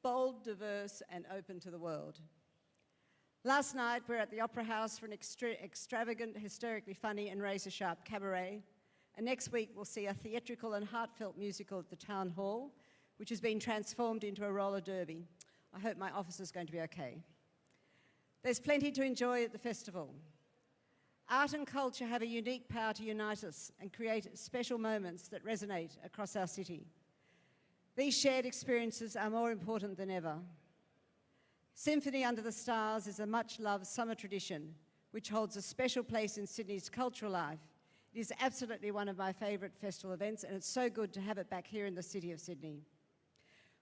bold, diverse, and open to the world. Last night, we were at the Opera House for an extravagant, hysterically funny and razor-sharp cabaret. And next week, we'll see a theatrical and heartfelt musical at the Town Hall, which has been transformed into a roller derby. I hope my office is going to be okay. There's plenty to enjoy at the festival. Art and culture have a unique power to unite us and create special moments that resonate across our city. These shared experiences are more important than ever. Symphony Under the Stars is a much-loved summer tradition which holds a special place in Sydney's cultural life. It is absolutely one of my favourite festival events, and it's so good to have it back here in the city of Sydney.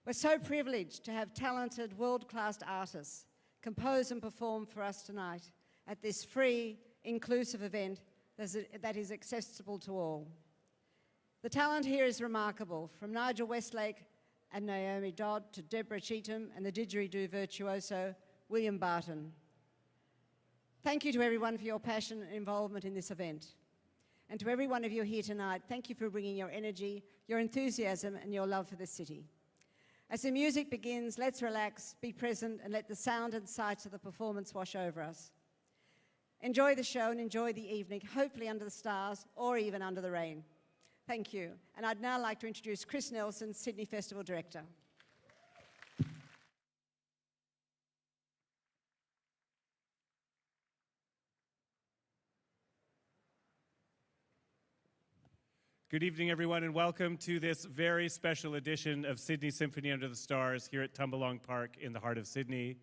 We're so privileged to have talented, world-class artists compose and perform for us tonight at this free, inclusive event that is accessible to all. The talent here is remarkable, from Nigel Westlake and Naomi Dodd to Deborah Cheetham and the didgeridoo virtuoso William Barton. Thank you to everyone for your passion and involvement in this event. And to every one of you here tonight, thank you for bringing your energy, your enthusiasm, and your love for this city. As the music begins, let's relax, be present, and let the sound and sights of the performance wash over us. Enjoy the show and enjoy the evening, hopefully under the stars or even under the rain. Thank you. And I'd now like to introduce Chris Nelson, Sydney Festival Director. Good evening, everyone, and welcome to this very special edition of Sydney Symphony Under the Stars here at Tumbalong Park in the heart of Sydney.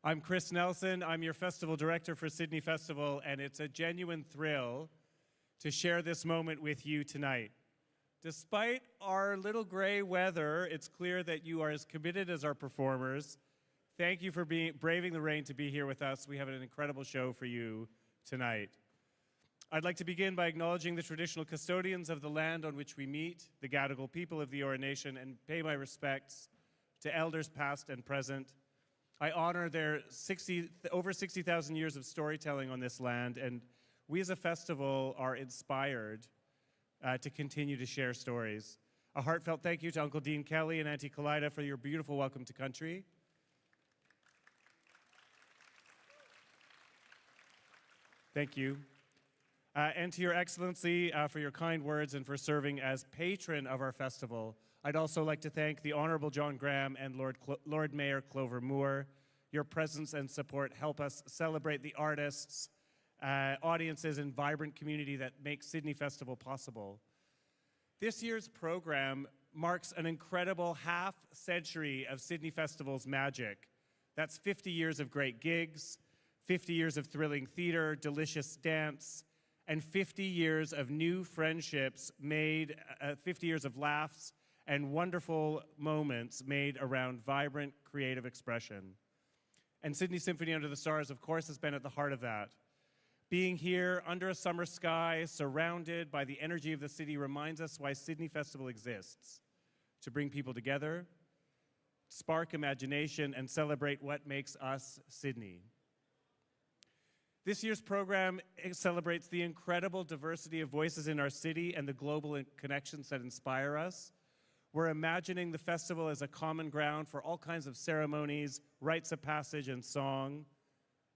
I'm Chris Nelson. I'm your festival director for Sydney Festival, and it's a genuine thrill to share this moment with you tonight. Despite our little gray weather, it's clear that you are as committed as our performers. Thank you for braving the rain to be here with us. We have an incredible show for you tonight. I'd like to begin by acknowledging the traditional custodians of the land on which we meet, the Gadigal people of the Eora Nation, and pay my respects to elders past and present. I honor their over 60,000 years of storytelling on this land, and we as a festival are inspired to continue to share stories. A heartfelt thank you to Uncle Dean Kelly and Auntie Kalida for your beautiful welcome to country. Thank you. And to Your Excellency for your kind words and for serving as patron of our festival. I'd also like to thank the Honourable John Graham and Lord Mayor Clover Moore. Your presence and support help us celebrate the artists, audiences, and vibrant community that make Sydney Festival possible. This year's program marks an incredible half-century of Sydney Festival's magic. That's 50 years of great gigs, 50 years of thrilling theatre, delicious dance, and 50 years of new friendships made, 50 years of laughs and wonderful moments made around vibrant creative expression. And Sydney Symphony Under the Stars, of course, has been at the heart of that. Being here under a summer sky, surrounded by the energy of the city, reminds us why Sydney Festival exists: to bring people together, spark imagination, and celebrate what makes us Sydney. This year's program celebrates the incredible diversity of voices in our city and the global connections that inspire us. We're imagining the festival as a common ground for all kinds of ceremonies, rites of passage, and song.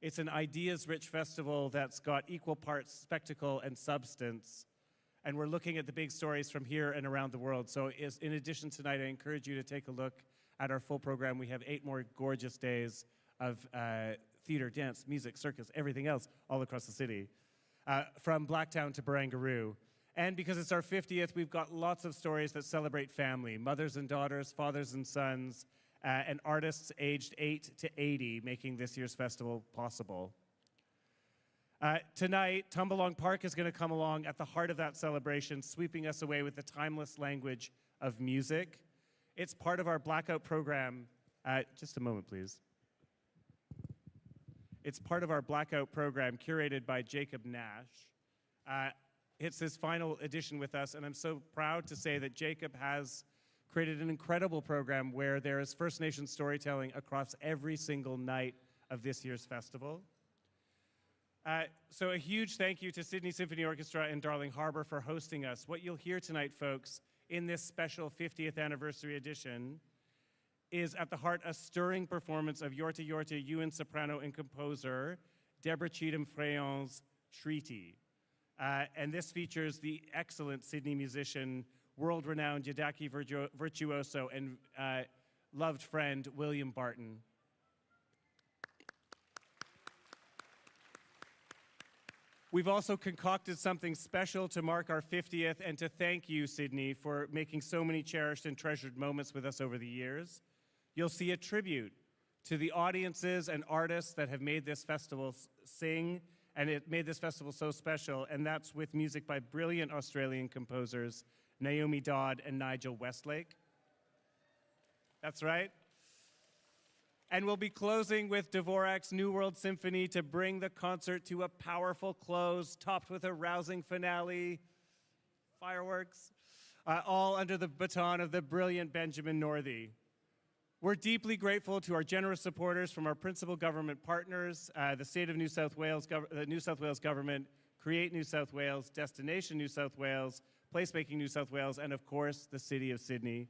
It's an ideas-rich festival that's got equal parts spectacle and substance. And we're looking at the big stories from here and around the world. So in addition tonight, I encourage you to take a look at our full program. We have 8 more gorgeous days of theater, dance, music, circus, everything else all across the city, from Blacktown to Barangaroo. And because it's our 50th, we've got lots of stories that celebrate family, mothers and daughters, fathers and sons, and artists aged 8 to 80, making this year's festival possible. Tonight, Tumbalong Park is going to come along at the heart of that celebration, sweeping us away with the timeless language of music. It's part of our Blackout program. Just a moment, please. It's part of our Blackout program curated by Jacob Nash. It's his final edition with us, and I'm so proud to say that Jacob has created an incredible program where there is First Nation storytelling across every single night of this year's festival. So a huge thank you to Sydney Symphony Orchestra and Darling Harbour for hosting us. What you'll hear tonight, folks, in this special 50th anniversary edition is at the heart a stirring performance of Yorta Yorta Ewan soprano and composer Deborah Cheetham Fraillon's Treaty. And this features the excellent Sydney musician, world-renowned Yidaki virtuoso, and loved friend William Barton. We've also concocted something special to mark our 50th and to thank you, Sydney, for making so many cherished and treasured moments with us over the years. You'll see a tribute to the audiences and artists that have made this festival sing, and it made this festival so special, and that's with music by brilliant Australian composers, Naomi Dodd and Nigel Westlake. That's right. And we'll be closing with Dvořák's New World Symphony to bring the concert to a powerful close, topped with a rousing finale, fireworks, all under the baton of the brilliant Benjamin Northey. We're deeply grateful to our generous supporters from our principal government partners, the State of New South Wales, the New South Wales Government, Create New South Wales, Destination New South Wales, Placemaking New South Wales, and of course, the City of Sydney.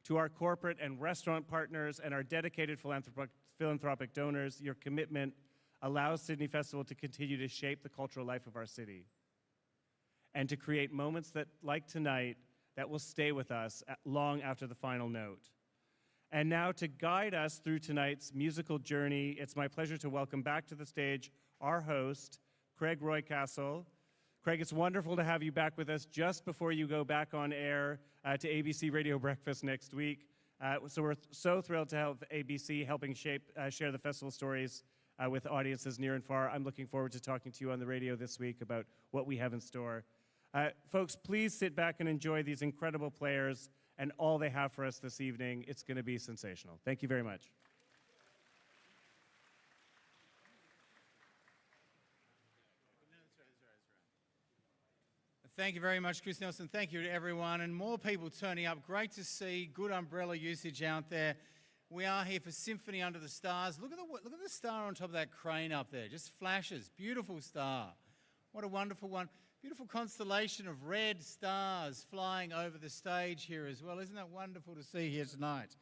To our corporate and restaurant partners and our dedicated philanthropic donors, your commitment allows Sydney Festival to continue to shape the cultural life of our city and to create moments that, like tonight, that will stay with us long after the final note. And now to guide us through tonight's musical journey, it's my pleasure to welcome back to the stage our host, Craig Roycastle. Craig, it's wonderful to have you back with us just before you go back on air to ABC Radio Breakfast next week. So we're so thrilled to have ABC helping share the festival stories with audiences near and far. I'm looking forward to talking to you on the radio this week about what we have in store. Folks, please sit back and enjoy these incredible players and all they have for us this evening. It's going to be sensational. Thank you very much. Thank you very much, Chris Nelson. Thank you to everyone, and more people turning up. Great to see good umbrella usage out there. We are here for Symphony Under the Stars. Look at the star on top of that crane up there. Just flashes. Beautiful star. What a wonderful one. Beautiful constellation of red stars flying over the stage here as well. Isn't that wonderful to see here tonight?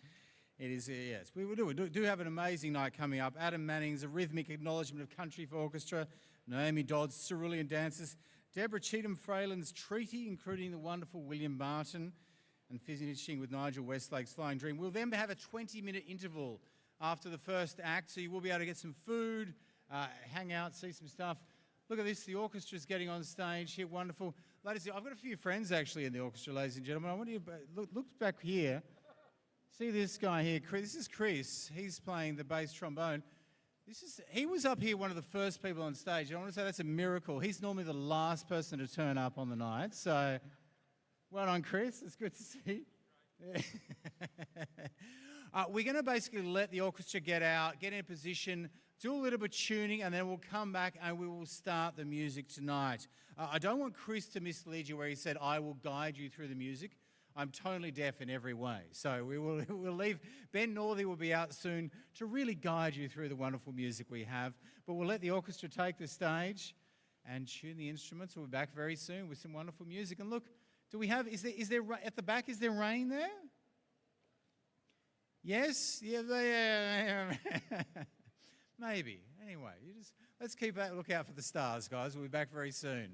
It is, yes. We do have an amazing night coming up. Adam Manning's A Rhythmic Acknowledgement of Country for Orchestra. Naomi Dodd's Cerulean Dances. Deborah Cheetham Fraillon's Treaty, including the wonderful William Barton, and finishing with Nigel Westlake's Flying Dream. We'll then have a 20-minute interval after the first act, so you will be able to get some food, hang out, see some stuff. Look at this, the orchestra's getting on stage here, wonderful. Ladies, I've got a few friends actually in the orchestra, ladies and gentlemen. I want you to look back here. See this guy here, Chris. This is Chris. He's playing the bass trombone. He was up here one of the first people on stage. I want to say that's a miracle. He's normally the last person to turn up on the night. So, well done, Chris. It's good to see. We're going to basically let the orchestra get out, get in a position, do a little bit of tuning, and then we'll come back and we will start the music tonight. I don't want Chris to mislead you where he said, I will guide you through the music. I'm totally deaf in every way. So we'll leave. Ben Northey will be out soon to really guide you through the wonderful music we have. But we'll let the orchestra take the stage and tune the instruments. We'll be back very soon with some wonderful music. And look, do we have, is there at the back, is there rain there? Yes? Yeah. Maybe. Anyway, let's keep a lookout for the stars, guys. We'll be back very soon.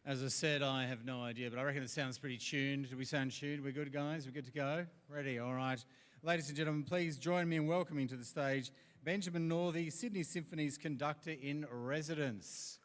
As I said, I have no idea, but I reckon it sounds pretty tuned. Do we sound tuned? We're good, guys? We're good to go? Ready? All right. Ladies and gentlemen, please join me in welcoming to the stage Benjamin Northey, Sydney Symphony's conductor in residence.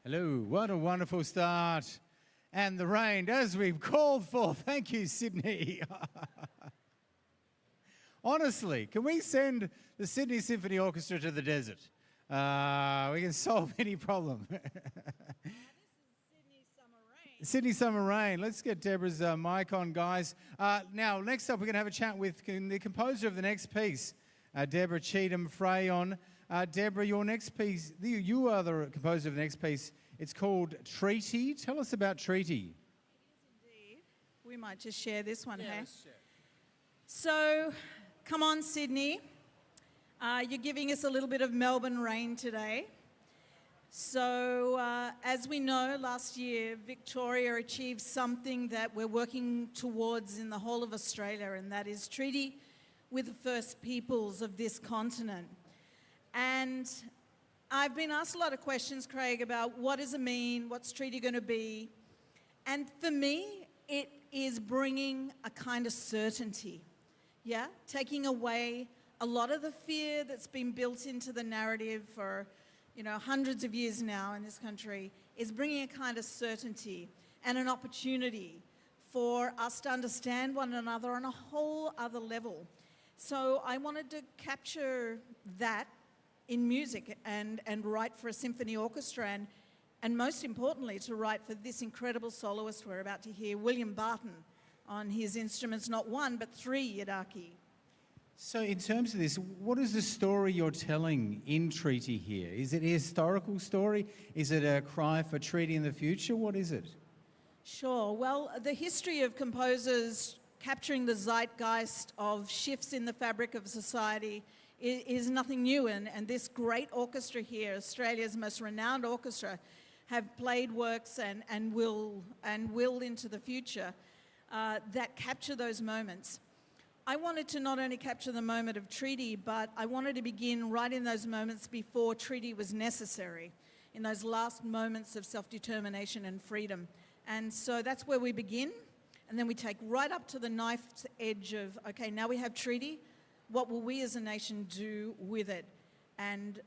Hello, what a wonderful start. And the rain, as we've called for. Thank you, Sydney. Honestly, can we send the Sydney Symphony Orchestra to the desert? We can solve any problem. This is Sydney Summer Rain. Sydney Summer Rain. Let's get Deborah's mic on, guys. Now, next up, we're going to have a chat with the composer of the next piece, Deborah Cheetham, Fraillon. Deborah, your next piece, you are the composer of the next piece. It's called Treaty. Tell us about Treaty. It is indeed. We might just share this one, hey? let's share. So, come on, Sydney. You're giving us a little bit of Melbourne rain today. So, as we know, last year, Victoria achieved something that we're working towards in the whole of Australia, and that is treaty with the First Peoples of this continent. And I've been asked a lot of questions, Craig, about what does it mean, what's treaty going to be? And for me, it is bringing a kind of certainty, yeah? Taking away a lot of the fear that's been built into the narrative for, hundreds of years now in this country, is bringing a kind of certainty and an opportunity for us to understand one another on a whole other level. So I wanted to capture that in music and write for a symphony orchestra and most importantly to write for this incredible soloist we're about to hear, William Barton, on his instruments, not one but three yidaki. So in terms of this, what is the story you're telling in Treaty here? Is it a historical story? Is it a cry for treaty in the future? What is it? Sure. Well, the history of composers capturing the zeitgeist of shifts in the fabric of society is nothing new, and this great orchestra here, Australia's most renowned orchestra, have played works and will into the future that capture those moments. I wanted to not only capture the moment of treaty, but I wanted to begin right in those moments before treaty was necessary, in those last moments of self-determination and freedom. And so that's where we begin, and then we take right up to the knife's edge of, okay, now we have treaty. What will we as a nation do with it? And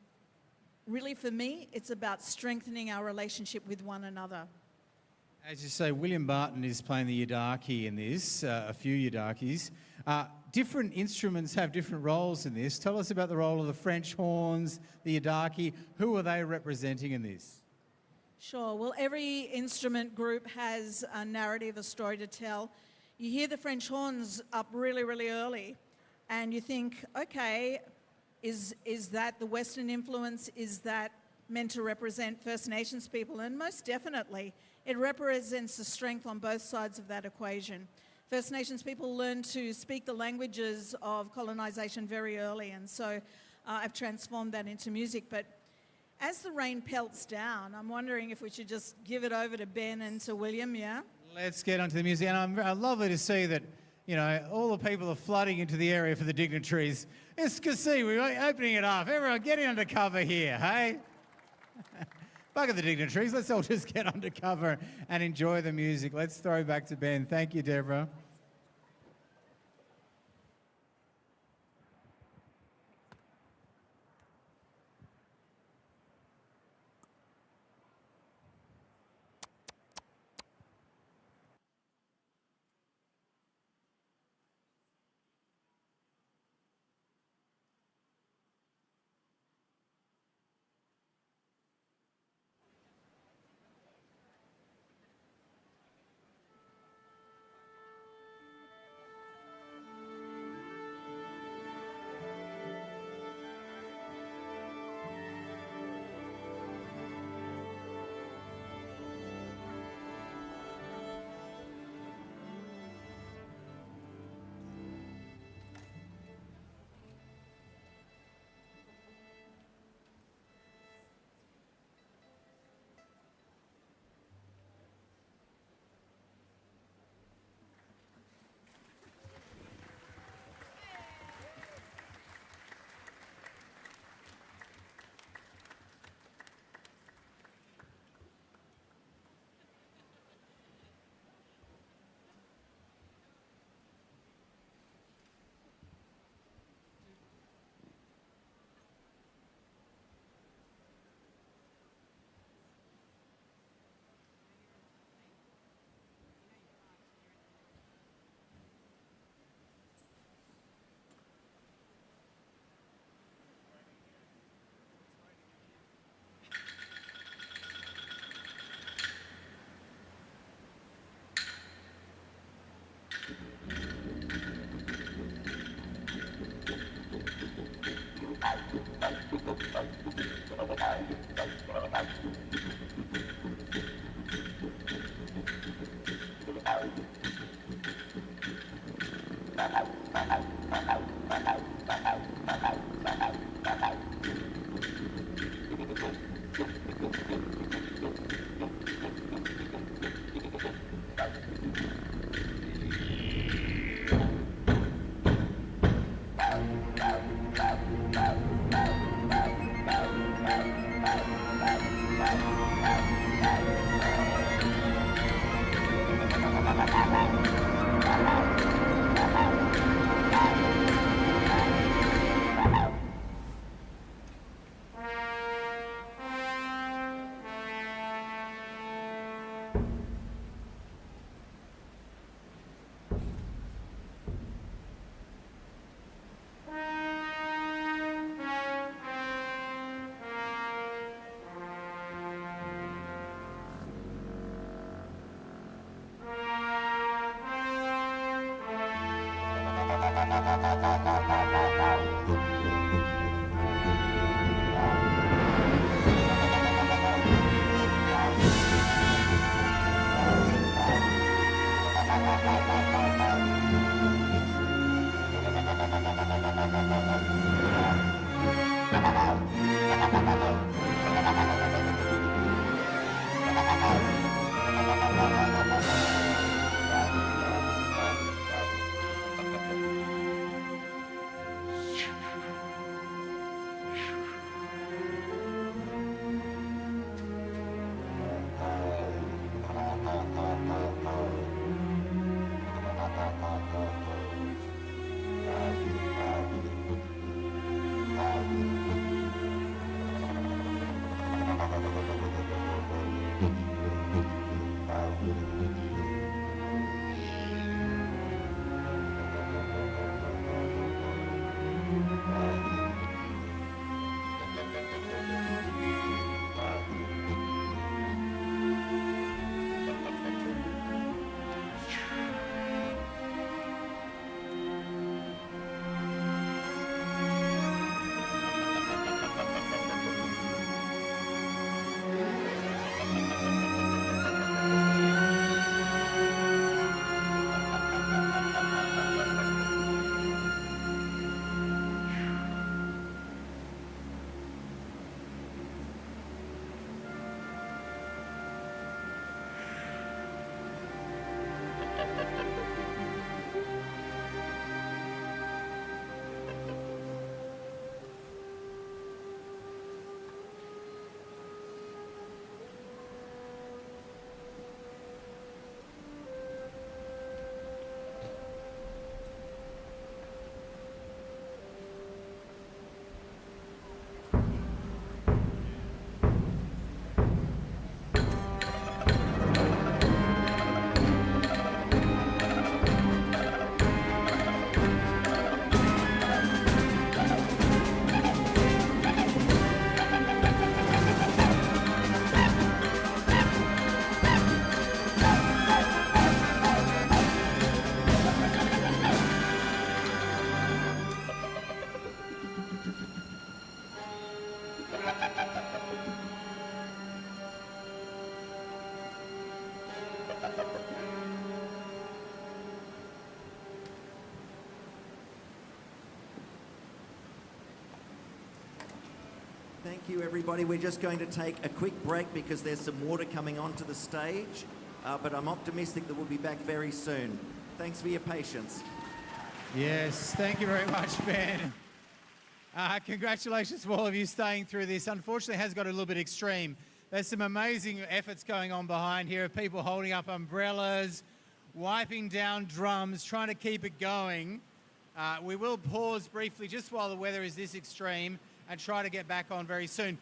really for me, it's about strengthening our relationship with one another. As you say, William Barton is playing the yidaki in this, a few yidakis. Different instruments have different roles in this. Tell us about the role of the French horns, the yidaki. Who are they representing in this? Sure. Well, every instrument group has a narrative, a story to tell. You hear the French horns up really, really early, and you think, okay, is that the Western influence? Is that meant to represent First Nations people? And most definitely, it represents the strength on both sides of that equation. First Nations people learned to speak the languages of colonization very early, and so I've transformed that into music. But as the rain pelts down, I'm wondering if we should just give it over to Ben and to William, yeah? Let's get onto the music. And I'm lovely to see that, all the people are flooding into the area for the dignitaries. It's good to see we're opening it up. Everyone getting under cover here, hey? Bugger the dignitaries. Let's all just get under cover and enjoy the music. Let's throw back to Ben. Thank you, Deborah. Thank you, everybody. We're just going to take a quick break because there's some water coming onto the stage, but I'm optimistic that we'll be back very soon. Thanks for your patience. Yes, thank you very much, Ben. Congratulations for all of you staying through this. Unfortunately, it has got a little bit extreme. There's some amazing efforts going on behind here of people holding up umbrellas, wiping down drums, trying to keep it going. We will pause briefly just while the weather is this extreme and try to get back on very soon.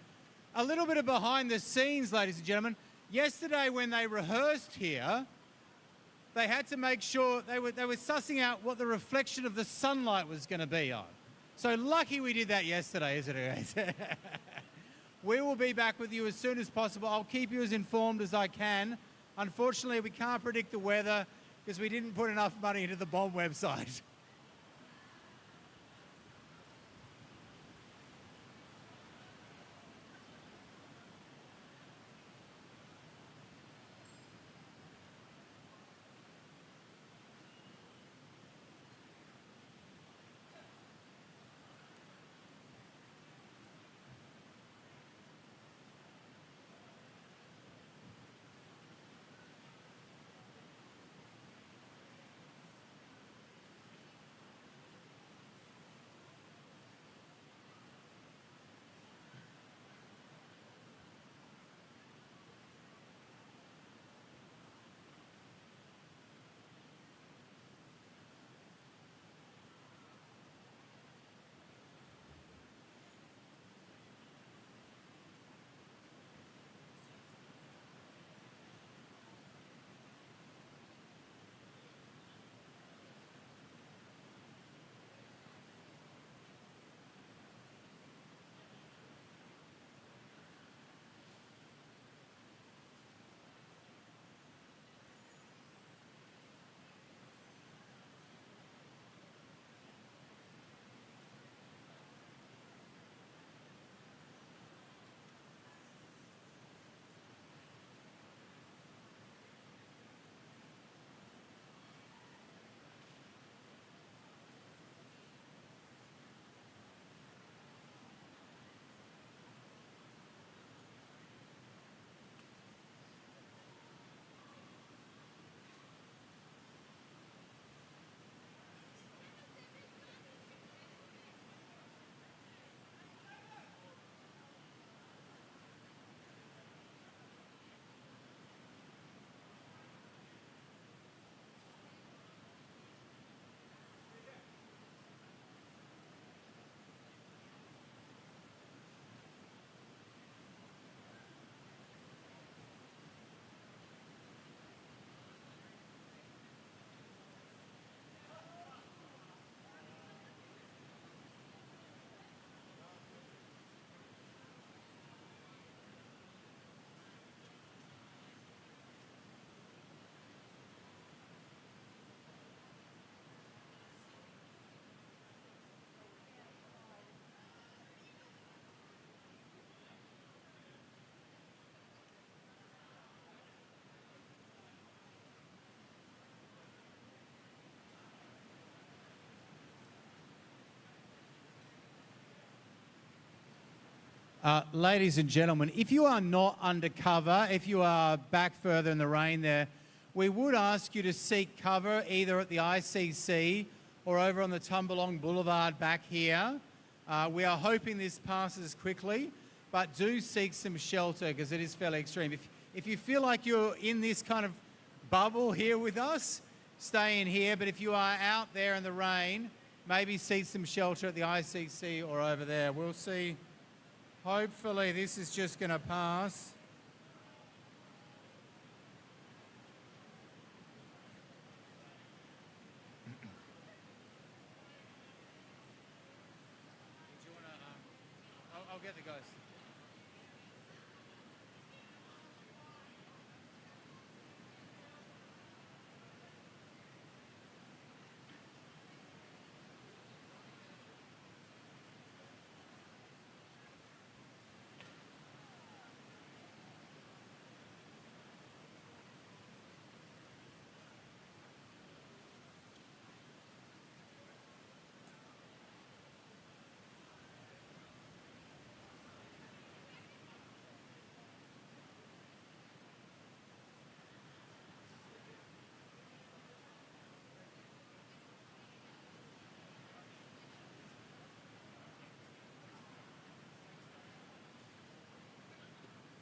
A little bit of behind the scenes, ladies and gentlemen. Yesterday when they rehearsed here, they had to make sure they were sussing out what the reflection of the sunlight was going to be on. So lucky we did that yesterday, isn't it? We will be back with you as soon as possible. I'll keep you as informed as I can. Unfortunately, we can't predict the weather because we didn't put enough money into the bomb website. Ladies and gentlemen, if you are not undercover, if you are back further in the rain there, we would ask you to seek cover either at the ICC or over on the Tumbalong Boulevard back here. We are hoping this passes quickly, but do seek some shelter because it is fairly extreme. If you feel like you're in this kind of bubble here with us, stay in here, but if you are out there in the rain, maybe seek some shelter at the ICC or over there. We'll see. Hopefully this is just going to pass. Do you want to, I'll get the ghost.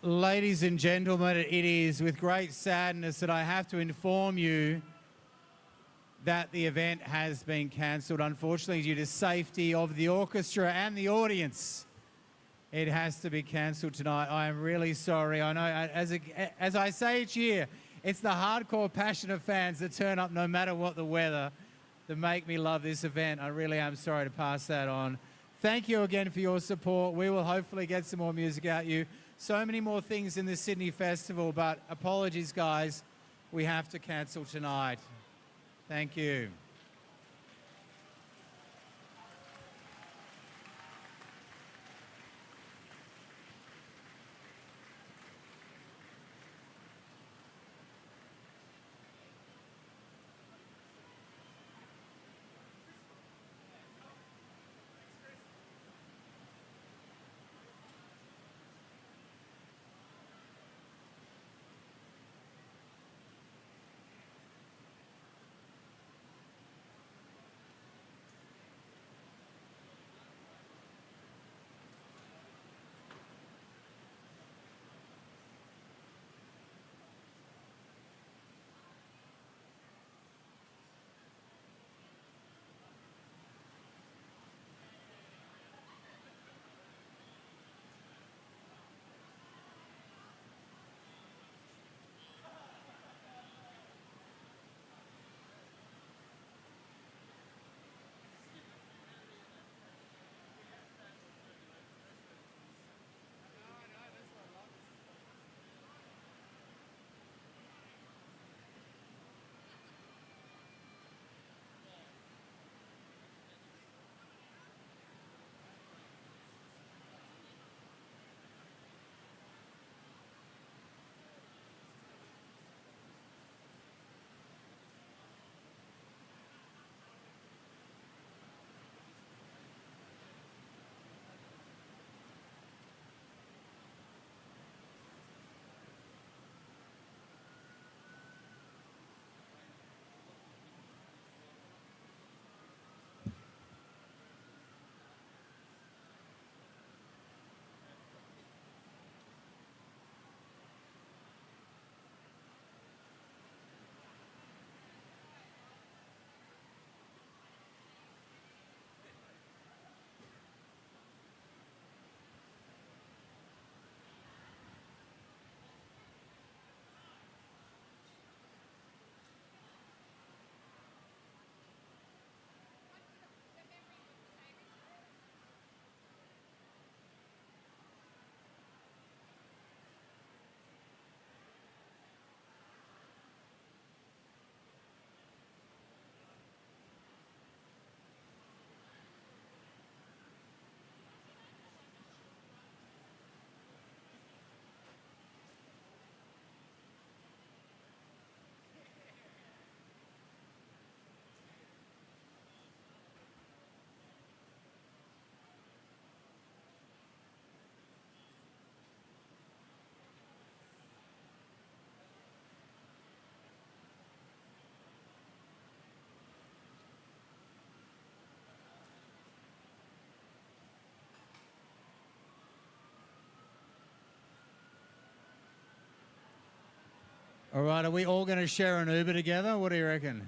Ladies and gentlemen, it is with great sadness that I have to inform you that the event has been cancelled, unfortunately, due to safety of the orchestra and the audience. It has to be cancelled tonight. I am really sorry. I know, as I say each year, it's the hardcore passion of fans that turn up no matter what the weather that make me love this event. I really am sorry to pass that on. Thank you again for your support. We will hopefully get some more music out you. So many more things in the Sydney Festival, but apologies, guys. We have to cancel tonight. Thank you. All right, are we all going to share an Uber together? What do you reckon?